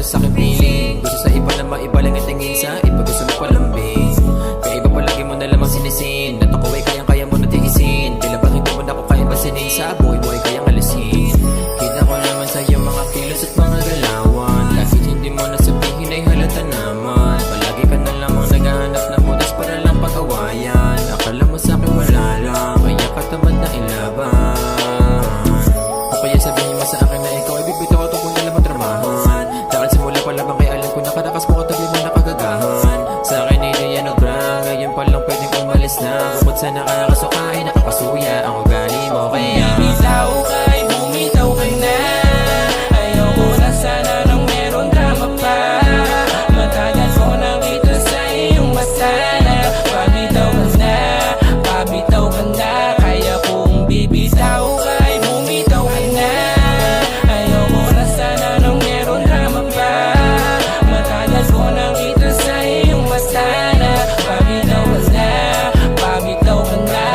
Sa aking piling, gusto sa iba na maiba lang ang tingin sa iba, gusto mo palambing. Kaya iba palagi mo na lamang sinisin, at ako ay kayang-kaya mo na tiisin. Tila ba hindi mo na ako kaya basinin, sa buhay mo ay kayang alisin. Kita ko naman sa iyong mga kilos at mga galawan, kahit hindi mo na sabihin ay halata naman. Palagi ka na lamang naghahanap na mudas para lang pag-awayan. Akala mo sa akin wala lang, kaya katamad na ilaban. O kaya sabihin mo sa akin na ikaw ay bibitaw at kung nalang matramahan. Dahil simula pa lamang kay alam ko nakarakas mo katabi mo nakagagahan. Sa akin ay di yan o drag, ngayon pa lang pwedeng umalis na. Bukod sa nakakasukain, nakakasuya ang ugali mo. Kaya bumitaw ka ay bumitaw ka na. Ayoko na sana nang meron drama pa. Matagal ko nakita sa iyong masana. Pabitaw ka na, pabitaw ka na. Kaya kung bibitaw ka ay bumitaw ka na. Ayoko na sana nang meron drama pa. Matagal ko nakita sa iyong masana. Pabitaw ka na, pabitaw ka na.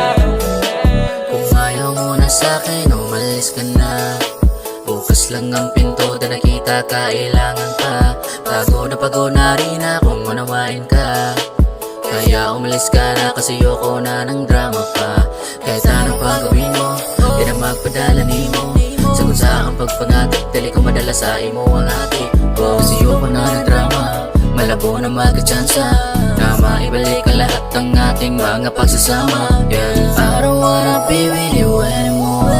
Kung ayaw mo na sa'kin, umalis ka na. Bukas lang ang pinto, na nakita kailangan ka. Pagod na rin akong unawain ka. Kaya umalis ka na kasi ayoko na ng drama pa. Kahit ano pa gawin mo, di na magpadala ni mo. Sagot sa aking pagpangatid, dali ko madala sa imo ang ati. Kasi ayoko na ng drama, malabo na magkachansa na maibalik ang lahat ng ating mga pagsasama. Yeah, I don't wanna be with you anymore.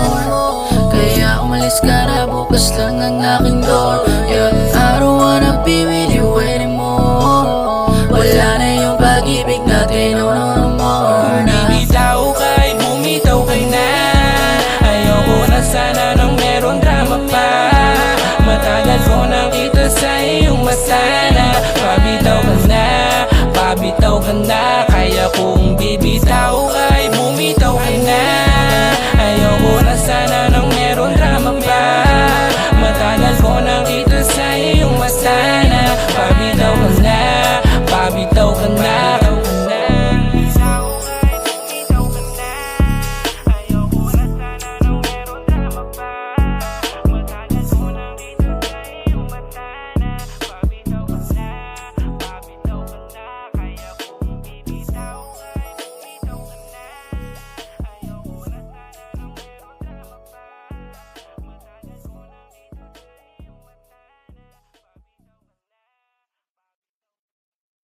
Kaya umalis ka na, bukas lang ang aking door. Yeah, I don't wanna be with you anymore. Wala na yung pag-ibig natin, no more na. Bumitaw ka ay bumitaw ka na. Ayoko na sana nang meron drama pa. Matagal ko nakita sa iyong masana. Pabitaw ka na, pabitaw ka na. Kaya kung bibitaw ka